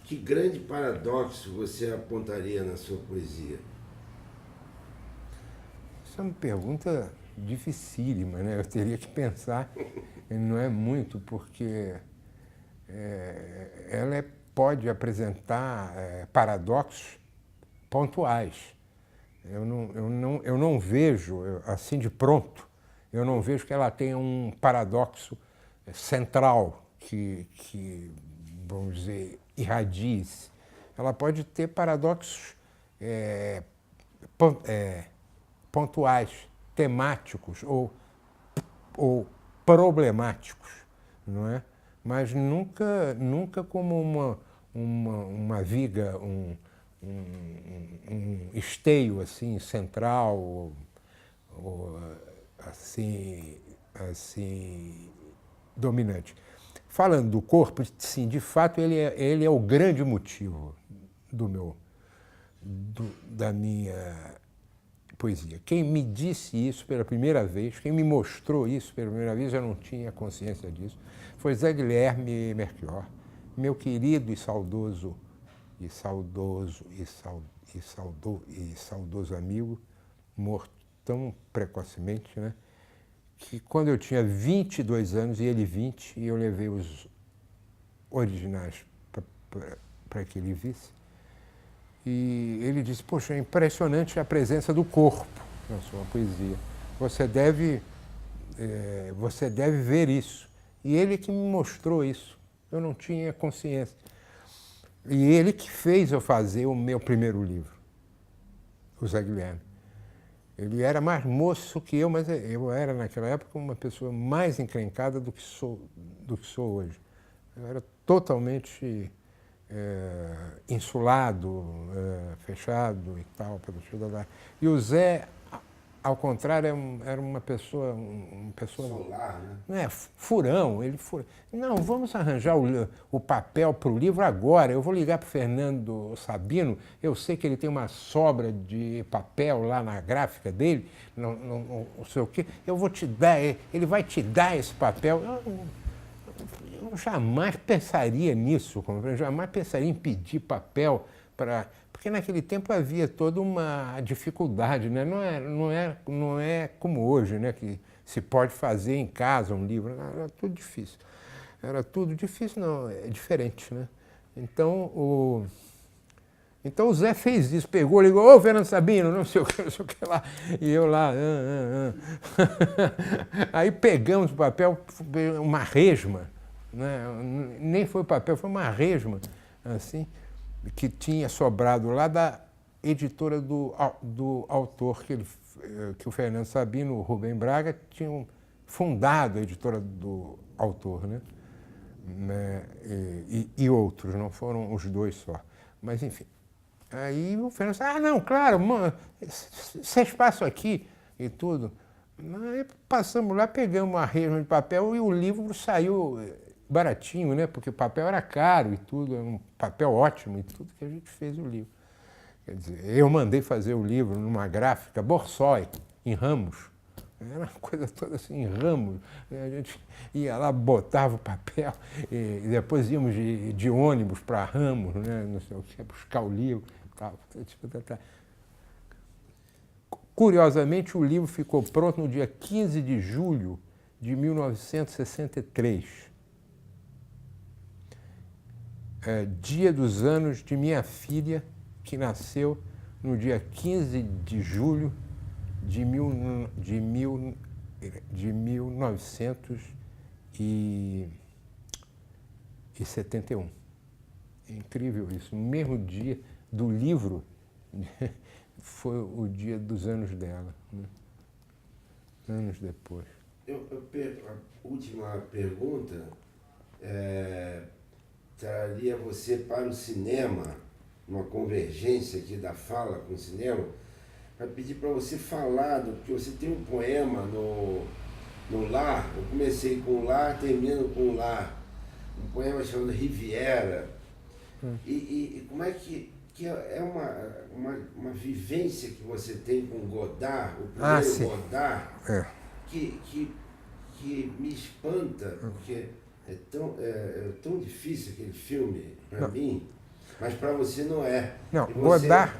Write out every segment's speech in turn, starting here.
Que grande paradoxo você apontaria na sua poesia? Isso é uma pergunta dificílima, né? Eu teria que pensar, não é muito, porque ela pode apresentar paradoxos pontuais. Eu não vejo, assim de pronto, eu não vejo que ela tenha um paradoxo central que vamos dizer, irradie-se. Ela pode ter paradoxos pontuais, temáticos ou problemáticos, não é? Mas nunca como uma viga, um esteio assim central ou assim dominante. Falando do corpo, sim, de fato ele é o grande motivo da minha poesia. Quem me disse isso pela primeira vez, quem me mostrou isso pela primeira vez, eu não tinha consciência disso, foi Zé Guilherme Melchior, meu querido e saudoso amigo, morto tão precocemente, né? Que quando eu tinha 22 anos e ele 20, e eu levei os originais para que ele visse, e ele disse, poxa, é impressionante a presença do corpo na sua poesia. Você deve ver isso. E ele que me mostrou isso. Eu não tinha consciência. E ele que fez eu fazer o meu primeiro livro, o Zé Guilherme. Ele era mais moço que eu, mas eu era, naquela época, uma pessoa mais encrencada do que sou hoje. Eu era totalmente insulado, fechado e tal. E o Zé, ao contrário, era uma pessoa Solar, né? não é furão. Não, vamos arranjar o papel para o livro agora. Eu vou ligar para o Fernando Sabino. Eu sei que ele tem uma sobra de papel lá na gráfica dele, não sei o quê. Eu vou te dar, ele vai te dar esse papel. Eu jamais pensaria nisso, eu jamais pensaria em pedir papel para. Porque naquele tempo havia toda uma dificuldade, né? Não é como hoje, né? Que se pode fazer em casa um livro. Era tudo difícil. Era tudo difícil, não, é diferente, né? Então o Zé fez isso, pegou, ligou, ô Fernando Sabino, não sei o que lá, e eu lá. Aí pegamos o papel, uma resma, né? Nem foi papel, foi uma resma, assim, que tinha sobrado lá da editora do autor, que o Fernando Sabino, o Rubem Braga, tinham fundado a editora do autor, né? E outros, não foram os dois só. Mas, enfim. Aí o Fernando disse, não, claro, vocês passam aqui e tudo. Aí passamos lá, pegamos uma resma de papel e o livro saiu baratinho, né? Porque o papel era caro e tudo, era um papel ótimo e tudo, que a gente fez o livro. Quer dizer, eu mandei fazer o livro numa gráfica Borsoi, em Ramos. Era uma coisa toda assim, em Ramos. A gente ia lá, botava o papel e depois íamos de ônibus para Ramos, né? Não sei o que, buscar o livro. Tal. Curiosamente, o livro ficou pronto no dia 15 de julho de 1963. Dia dos anos de minha filha, que nasceu no dia 15 de julho de 1971. É incrível isso. No mesmo dia do livro, foi o dia dos anos dela, né? Anos depois. A última pergunta traria você para o cinema, uma convergência aqui da fala com o cinema, para pedir para você falar, porque você tem um poema no Lar, eu comecei com o Lar, termino com o Lar, um poema chamado Riviera, e como é que é uma vivência que você tem com Godard, o primeiro Godard, que me espanta, porque é tão difícil aquele filme para mim, Mas para você não é. Não, e você Godard...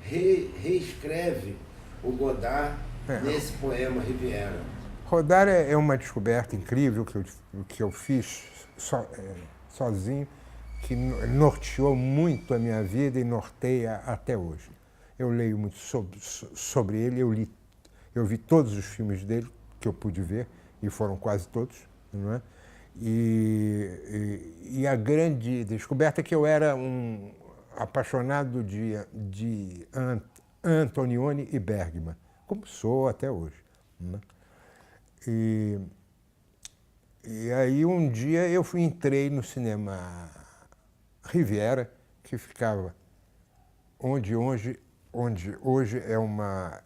reescreve o Godard nesse poema Riviera. Godard é uma descoberta incrível que eu fiz sozinho, que norteou muito a minha vida e norteia até hoje. Eu leio muito sobre ele, eu vi todos os filmes dele que eu pude ver, e foram quase todos, não é? E a grande descoberta é que eu era um apaixonado de Antonioni e Bergman, como sou até hoje, não é? E aí um dia eu entrei no cinema Riviera, que ficava onde hoje é uma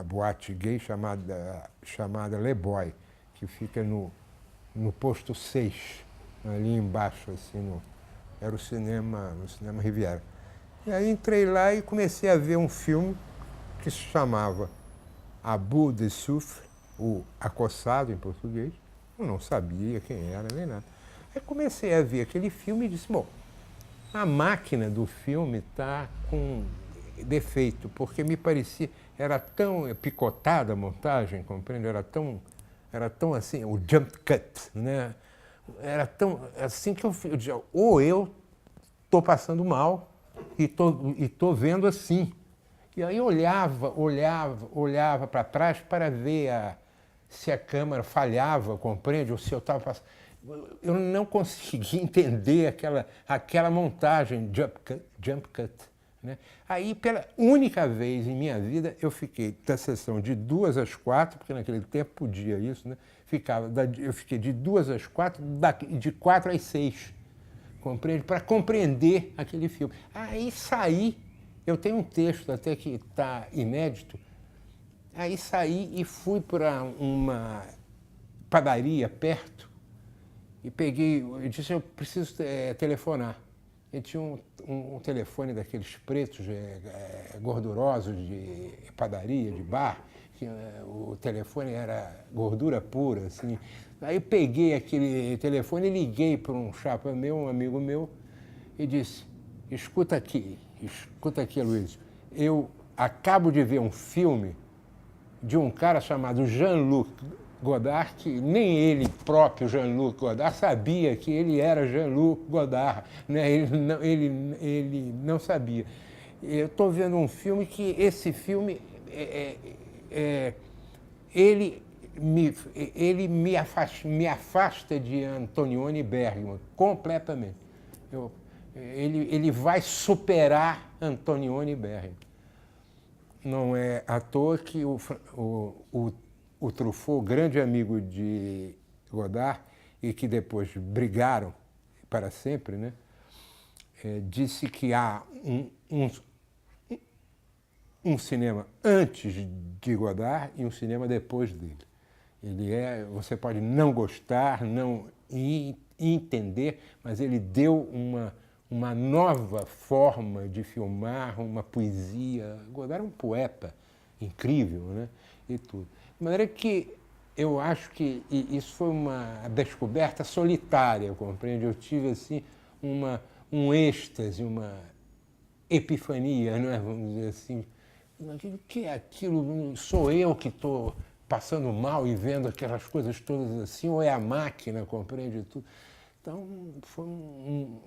boate gay chamada Le Boy, que fica no posto 6, ali embaixo, assim, era o cinema Riviera. E aí entrei lá e comecei a ver um filme que se chamava Abu de Soufre, o Acossado em português. Eu não sabia quem era nem nada. Aí comecei a ver aquele filme e disse, bom, a máquina do filme está com defeito, porque me parecia, era tão picotada a montagem, compreende? Era tão assim, o jump cut, né? Era tão assim que eu dizia, ou eu estou passando mal e tô vendo assim. E aí olhava para trás para ver se a câmera falhava, compreende? Ou se eu estava passando. Eu não conseguia entender aquela montagem jump cut. Né? Aí, pela única vez em minha vida, eu fiquei da sessão de 2 às 4, porque naquele tempo podia isso, né? Eu fiquei de 2 às 4, de 4 às 6, compreende? Para compreender aquele filme. Aí saí, eu tenho um texto até que está inédito, aí saí e fui para uma padaria perto e peguei, eu disse, eu preciso telefonar. E tinha um telefone daqueles pretos gordurosos de padaria, de bar, que o telefone era gordura pura, assim. Aí peguei aquele telefone e liguei para um chapa meu, um amigo meu, e disse, escuta aqui, Luiz, eu acabo de ver um filme de um cara chamado Jean-Luc Godard, que nem ele próprio, Jean-Luc Godard, sabia que ele era Jean-Luc Godard, né? Ele não sabia. Eu estou vendo um filme que esse filme, ele me afasta de Antonioni e Bergman, completamente. Ele vai superar Antonioni e Bergman. Não é à toa que o Truffaut, grande amigo de Godard, e que depois brigaram para sempre, né? Disse que há um cinema antes de Godard e um cinema depois dele. Você pode não gostar, não entender, mas ele deu uma nova forma de filmar, uma poesia. Godard é um poeta incrível, né? E tudo. De maneira que eu acho que isso foi uma descoberta solitária, compreende? Eu tive, assim, um êxtase, uma epifania, não é? Vamos dizer assim. O que é aquilo? Sou eu que estou passando mal e vendo aquelas coisas todas assim, ou é a máquina, compreende tudo? Então,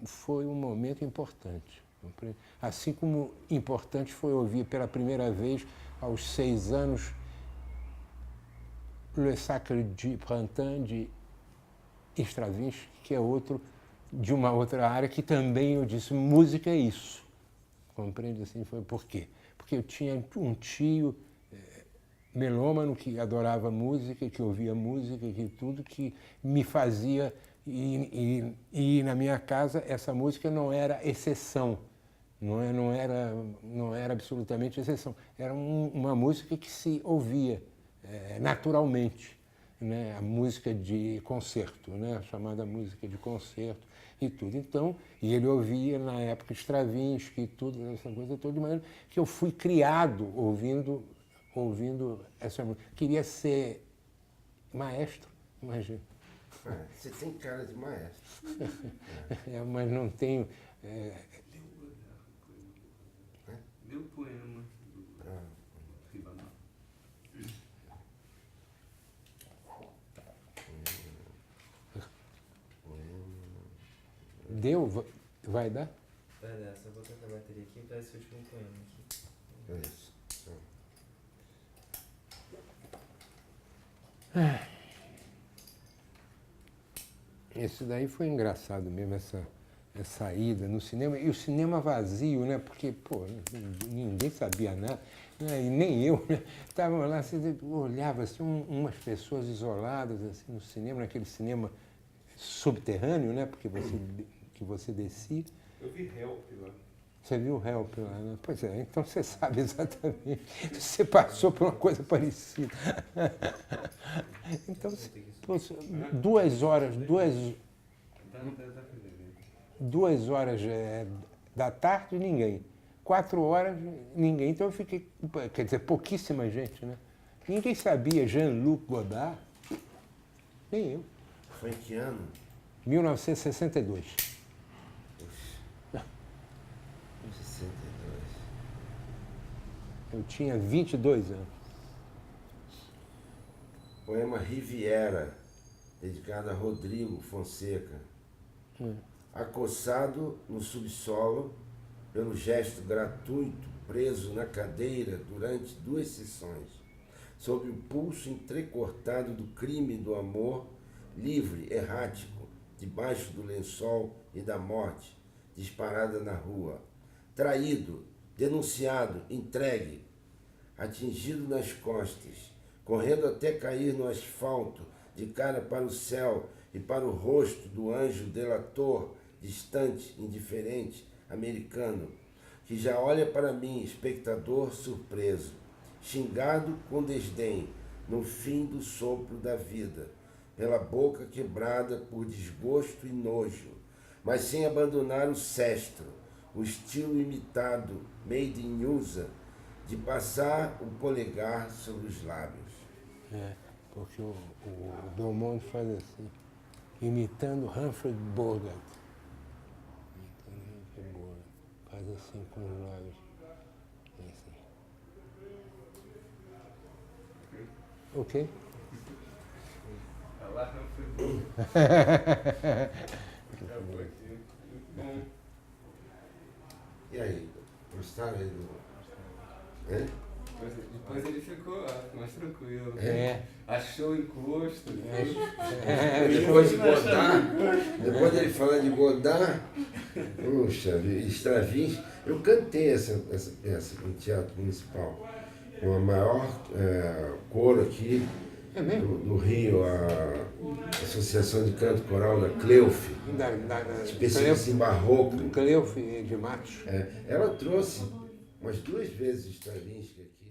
foi um momento importante, compreende? Assim como importante foi ouvir pela primeira vez, aos 6 anos, Le Sacre du Printemps, de Stravinsky, que é outro de uma outra área, que também eu disse, música é isso. Compreende? Assim, foi por quê? Porque eu tinha um tio melômano que adorava música, que ouvia música, que tudo, que me fazia ir na minha casa. Essa música não era exceção, não era absolutamente exceção. Era uma música que se ouvia naturalmente, né? A música de concerto, né? A chamada música de concerto e tudo. Então, e ele ouvia na época Stravinsky e tudo, essa coisa toda, de maneira que eu fui criado ouvindo essa música. Queria ser maestro, imagina. Você tem cara de maestro. Mas não tenho... Deu poema. Deu? Vai dar? Vai dar, só vou trocar a bateria aqui para esse último poema aqui. Isso. Esse daí foi engraçado mesmo, essa ida no cinema. E o cinema vazio, né? Porque, pô, ninguém sabia nada, né? E nem eu, né? Estavam lá, assim, olhava assim, umas pessoas isoladas assim, no cinema, naquele cinema subterrâneo, né? Porque você descia. Eu vi Help lá. Você viu o Help lá, né? Pois é, então você sabe exatamente. Você passou por uma coisa parecida. Então, poxa, 2 horas, 2 horas da tarde, ninguém. 4 horas, ninguém. Então eu fiquei, quer dizer, pouquíssima gente, né? Ninguém sabia Jean-Luc Godard, nem eu. Foi em que ano? 1962. 62. Eu tinha 22 anos. Poema Riviera, dedicado a Rodrigo Fonseca. Acossado no subsolo pelo gesto gratuito, preso na cadeira durante 2 sessões, sob o pulso entrecortado do crime e do amor, livre, errático, debaixo do lençol e da morte, disparada na rua, traído, denunciado, entregue, atingido nas costas, correndo até cair no asfalto, de cara para o céu e para o rosto do anjo delator, distante, indiferente, americano, que já olha para mim, espectador surpreso, xingado com desdém, no fim do sopro da vida, pela boca quebrada por desgosto e nojo, mas sem abandonar o cestro, o estilo imitado, made in USA, de passar o polegar sobre os lábios. Porque o Drummond faz assim, imitando Humphrey Bogart. Faz assim com os lábios. Assim. Ok? Lá não foi bom. Bom. E aí, gostaram aí do... É? Depois ele ficou mais tranquilo. Achou o encosto. Depois de Godard, depois dele falar de Godard, puxa, Stravinsky, eu cantei essa peça no Teatro Municipal, com a maior coro aqui do Rio, a Associação de Canto Coral da Cleuf, especialista em barroco. Cleuf de Matos. Ela trouxe umas 2 vezes Stravinsky aqui.